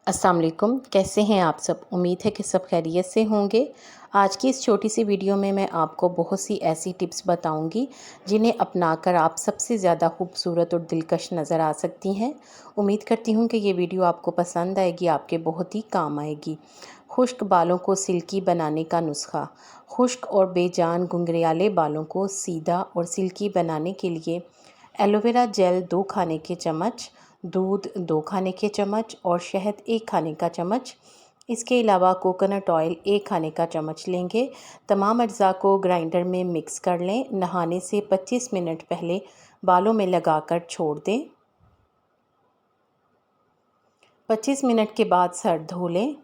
अस्सलाम वालेकुम, कैसे हैं आप सब। उम्मीद है कि सब खैरियत से होंगे। आज की इस छोटी सी वीडियो में मैं आपको बहुत सी ऐसी टिप्स बताऊंगी जिन्हें अपनाकर आप सबसे ज़्यादा खूबसूरत और दिलकश नज़र आ सकती हैं। उम्मीद करती हूं कि ये वीडियो आपको पसंद आएगी, आपके बहुत ही काम आएगी। खुश्क बालों को सिल्की बनाने का नुस्खा। खुश्क और बेजान घुंघराले बालों को सीधा और सिल्की बनाने के लिए एलोवेरा जेल 2 खाने के चम्मच, दूध 2 खाने के चम्मच और शहद 1 खाने का चम्मच। इसके अलावा कोकोनट ऑयल 1 खाने का चम्मच लेंगे। तमाम अज्जा को ग्राइंडर में मिक्स कर लें। नहाने से 25 मिनट पहले बालों में लगाकर छोड़ दें। 25 मिनट के बाद सर धो लें।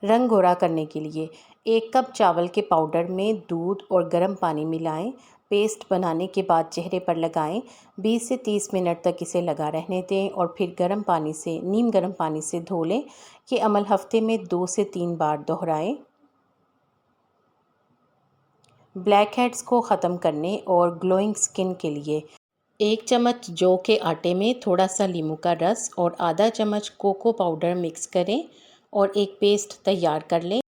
रंग गोरा करने के लिए 1 कप चावल के पाउडर में दूध और गर्म पानी मिलाएं। पेस्ट बनाने के बाद चेहरे पर लगाएं। 20 से 30 मिनट तक इसे लगा रहने दें और फिर नीम गर्म पानी से धो लें। ये अमल हफ्ते में 2 से 3 बार दोहराएं। ब्लैक हेड्स को ख़त्म करने और ग्लोइंग स्किन के लिए 1 चम्मच जौ के आटे में थोड़ा सा नींबू का रस और आधा चम्मच कोको पाउडर मिक्स करें और एक पेस्ट तैयार कर लें।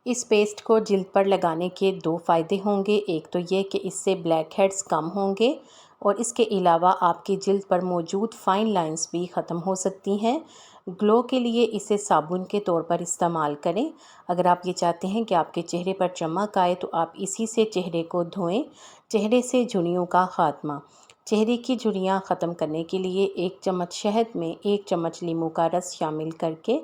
इस पेस्ट को जिल्द पर लगाने के 2 फ़ायदे होंगे। एक तो ये कि इससे ब्लैक हेड्स कम होंगे और इसके अलावा आपकी जिल्द पर मौजूद फाइन लाइंस भी ख़त्म हो सकती हैं। ग्लो के लिए इसे साबुन के तौर पर इस्तेमाल करें। अगर आप ये चाहते हैं कि आपके चेहरे पर चमक आए तो आप इसी से चेहरे को धोएं। चेहरे से झुर्रियों का खात्मा। चेहरे की झुर्रियाँ ख़त्म करने के लिए 1 चम्मच शहद में 1 चम्मच नींबू का रस शामिल करके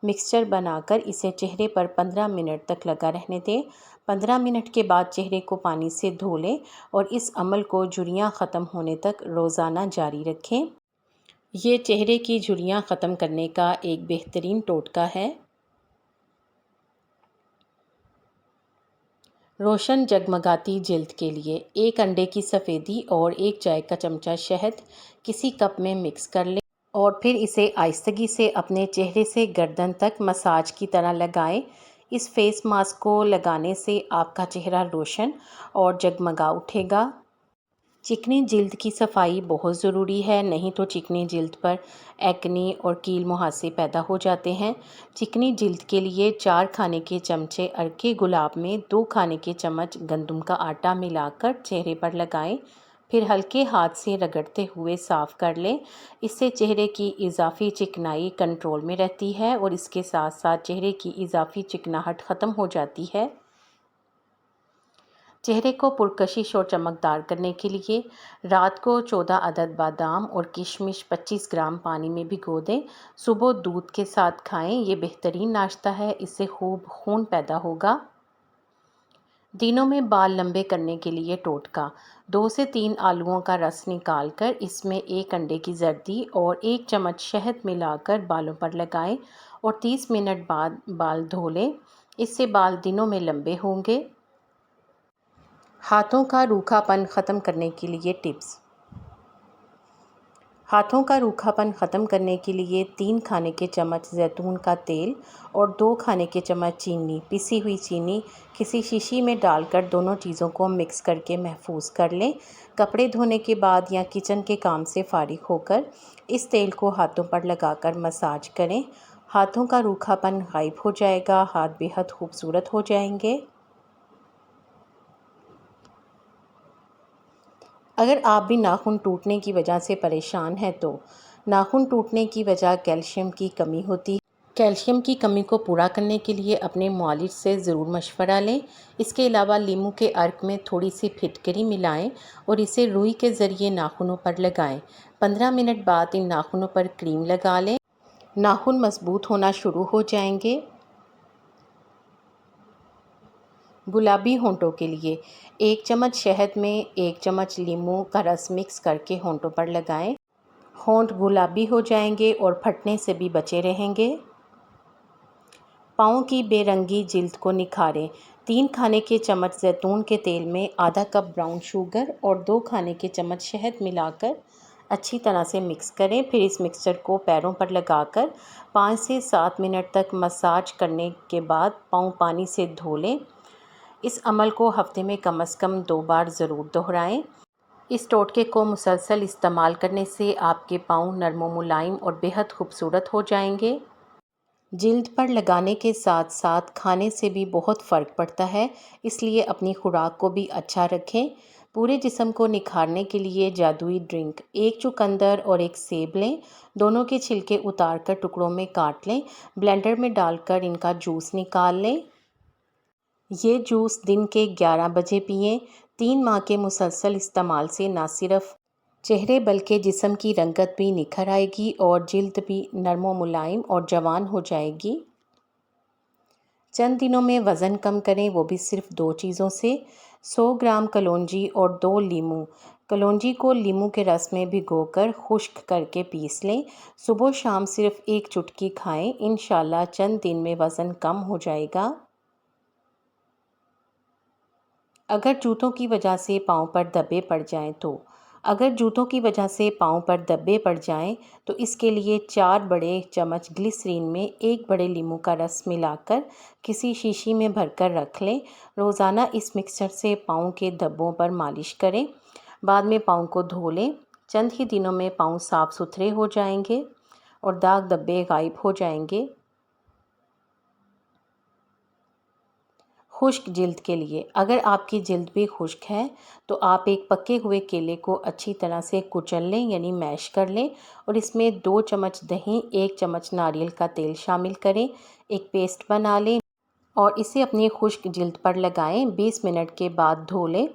मिक्सचर बनाकर इसे चेहरे पर 15 मिनट तक लगा रहने दें। 15 मिनट के बाद चेहरे को पानी से धो लें और इस अमल को झुर्रियाँ ख़त्म होने तक रोज़ाना जारी रखें। ये चेहरे की झुर्रियाँ ख़त्म करने का एक बेहतरीन टोटका है। रोशन जगमगाती जिल्द के लिए 1 अंडे की सफ़ेदी और 1 चाय का चमचा शहद किसी कप में मिक्स कर लें और फिर इसे आहिस्तगी से अपने चेहरे से गर्दन तक मसाज की तरह लगाएं। इस फेस मास्क को लगाने से आपका चेहरा रोशन और जगमगा उठेगा। चिकनी जिल्द की सफाई बहुत ज़रूरी है, नहीं तो चिकनी जिल्द पर एक्ने और कील मुहासे पैदा हो जाते हैं। चिकनी जिल्द के लिए 4 खाने के चमचे अरके गुलाब में 2 खाने के चम्मच गंदम का आटा मिलाकर चेहरे पर लगाएं। फिर हल्के हाथ से रगड़ते हुए साफ़ कर लें। इससे चेहरे की इजाफी चिकनाई कंट्रोल में रहती है और इसके साथ साथ चेहरे की इजाफी चिकनाहट ख़त्म हो जाती है। चेहरे को पुरकशिश और चमकदार करने के लिए रात को 14 अदद बादाम और किशमिश 25 ग्राम पानी में भिगो दें। सुबह दूध के साथ खाएं। ये बेहतरीन नाश्ता है, इससे खूब खून पैदा होगा। दिनों में बाल लंबे करने के लिए टोटका। 2 से 3 आलूओं का रस निकालकर इसमें 1 अंडे की जर्दी और 1 चम्मच शहद मिलाकर बालों पर लगाएं और 30 मिनट बाद बाल धो लें। इससे बाल दिनों में लंबे होंगे। हाथों का रूखापन ख़त्म करने के लिए टिप्स। हाथों का रूखापन ख़त्म करने के लिए 3 खाने के चम्मच जैतून का तेल और 2 खाने के चम्मच चीनी, पिसी हुई चीनी किसी शीशी में डालकर दोनों चीज़ों को मिक्स करके महफूज कर लें। कपड़े धोने के बाद या किचन के काम से फारिग होकर इस तेल को हाथों पर लगाकर मसाज करें। हाथों का रूखापन गायब हो जाएगा, हाथ बेहद खूबसूरत हो जाएंगे। अगर आप भी नाखून टूटने की वजह से परेशान हैं तो नाखून टूटने की वजह कैल्शियम की कमी होती है। कैल्शियम की कमी को पूरा करने के लिए अपने मुआलिज से ज़रूर मशवरा लें। इसके अलावा लीमू के अर्क में थोड़ी सी फिटकरी मिलाएं और इसे रुई के ज़रिए नाखूनों पर लगाएं। 15 मिनट बाद इन नाखूनों पर क्रीम लगा लें। नाखून मजबूत होना शुरू हो जाएंगे। गुलाबी होंठों के लिए 1 चम्मच शहद में 1 चम्मच नींबू का रस मिक्स करके होंठों पर लगाएं। होंठ गुलाबी हो जाएंगे और फटने से भी बचे रहेंगे। पाँव की बेरंगी जिल्द को निखारें। 3 खाने के चम्मच जैतून के तेल में आधा कप ब्राउन शुगर और 2 खाने के चम्मच शहद मिलाकर अच्छी तरह से मिक्स करें। फिर इस मिक्सचर को पैरों पर लगाकर 5 से 7 मिनट तक मसाज करने के बाद पाँव पानी से धो लें। इस अमल को हफ्ते में कम से कम 2 बार ज़रूर दोहराएं। इस टोटके को मुसलसल इस्तेमाल करने से आपके पाँव नरम व मुलायम और बेहद खूबसूरत हो जाएंगे। जिल्द पर लगाने के साथ साथ खाने से भी बहुत फ़र्क पड़ता है, इसलिए अपनी खुराक को भी अच्छा रखें। पूरे जिस्म को निखारने के लिए जादुई ड्रिंक, एक चुकंदर और एक सेब लें। दोनों के छिलके उतार कर टुकड़ों में काट लें। ब्लेंडर में डालकर इनका जूस निकाल लें। ये जूस दिन के 11 बजे पिएं। 3 माह के मुसलसल इस्तेमाल से ना सिर्फ चेहरे बल्कि जिस्म की रंगत भी निखर आएगी और जिल्द भी नरम मुलायम और जवान हो जाएगी। चंद दिनों में वज़न कम करें, वो भी सिर्फ 2 चीज़ों से। 100 ग्राम कलौंजी और 2 लीमू। कलौंजी को लीमू के रस में भिगोकर खुश्क करके पीस लें। सुबह शाम सिर्फ 1 चुटकी खाएं। इंशाल्लाह चंद दिन में वज़न कम हो जाएगा। अगर जूतों की वजह से पाँव पर धब्बे पड़ जाएं तो इसके लिए 4 बड़े चम्मच ग्लिसरीन में 1 बड़े लीमू का रस मिलाकर किसी शीशी में भरकर रख लें। रोज़ाना इस मिक्सचर से पाँव के धब्बों पर मालिश करें। बाद में पाँव को धो लें। चंद ही दिनों में पाँव साफ़ सुथरे हो जाएंगे और दाग धब्बे गायब हो जाएंगे। खुश्क जिल्द के लिए, अगर आपकी जिल्द भी खुश्क है तो आप एक पके हुए केले को अच्छी तरह से कुचल लें, यानी मैश कर लें, और इसमें 2 चम्मच दही, 1 चम्मच नारियल का तेल शामिल करें। एक पेस्ट बना लें और इसे अपनी खुश्क जिल्द पर लगाएं। 20 मिनट के बाद धो लें।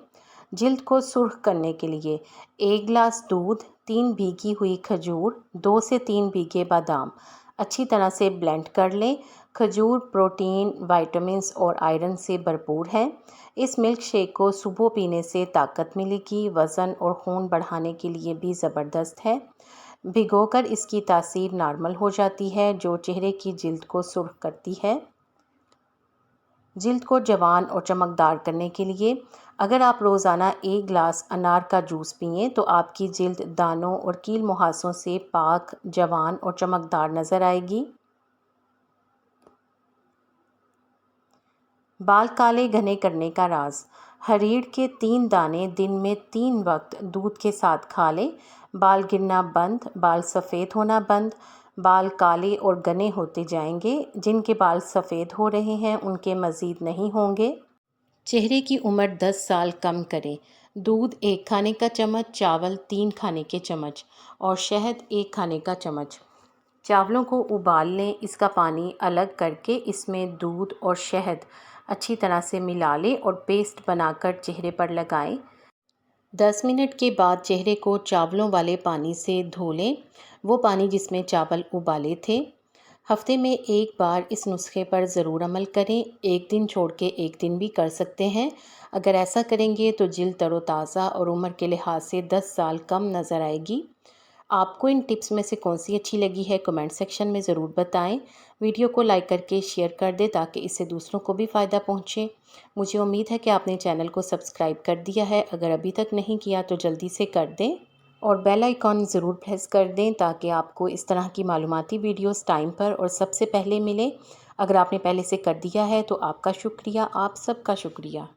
जिल्द को सुर्ख करने के लिए 1 गिलास दूध, 3 भीगी हुई खजूर, 2 से 3 भीगे बादाम अच्छी तरह से ब्लेंड कर लें। खजूर प्रोटीन, विटामिन्स और आयरन से भरपूर है। इस मिल्क शेक को सुबह पीने से ताकत मिलेगी। वज़न और खून बढ़ाने के लिए भी ज़बरदस्त है। भिगोकर इसकी तासीर नॉर्मल हो जाती है, जो चेहरे की जिल्द को सुर्ख करती है। जिल्द को जवान और चमकदार करने के लिए अगर आप रोज़ाना 1 गिलास अनार का जूस पिएं तो आपकी जिल्द दानों और कील मुहासों से पाक, जवान और चमकदार नज़र आएगी। बाल काले घने करने का राज, हरीड़ के 3 दाने दिन में 3 वक्त दूध के साथ खा लें। बाल गिरना बंद, बाल सफ़ेद होना बंद, बाल काले और घने होते जाएंगे। जिनके बाल सफ़ेद हो रहे हैं उनके मज़ीद नहीं होंगे। चेहरे की उम्र 10 साल कम करें। दूध 1 खाने का चम्मच, चावल 3 खाने के चम्मच और शहद 1 खाने का चम्मच। चावलों को उबाल लें। इसका पानी अलग करके इसमें दूध और शहद अच्छी तरह से मिला लें और पेस्ट बनाकर चेहरे पर लगाएं। 10 मिनट के बाद चेहरे को चावलों वाले पानी से धो लें, वो पानी जिसमें चावल उबाले थे। हफ्ते में 1 बार इस नुस्खे पर ज़रूर अमल करें। एक दिन छोड़ के एक दिन भी कर सकते हैं। अगर ऐसा करेंगे तो जिल्द तरोताज़ा और उम्र के लिहाज से 10 साल कम नज़र आएगी। आपको इन टिप्स में से कौन सी अच्छी लगी है कमेंट सेक्शन में ज़रूर बताएं। वीडियो को लाइक करके शेयर कर दें ताकि इससे दूसरों को भी फ़ायदा पहुंचे। मुझे उम्मीद है कि आपने चैनल को सब्सक्राइब कर दिया है। अगर अभी तक नहीं किया तो जल्दी से कर दें और बेल आइकॉन ज़रूर प्रेस कर दें ताकि आपको इस तरह की मालूमाती वीडियोस टाइम पर और सबसे पहले मिले। अगर आपने पहले से कर दिया है तो आपका शुक्रिया, आप सबका शुक्रिया।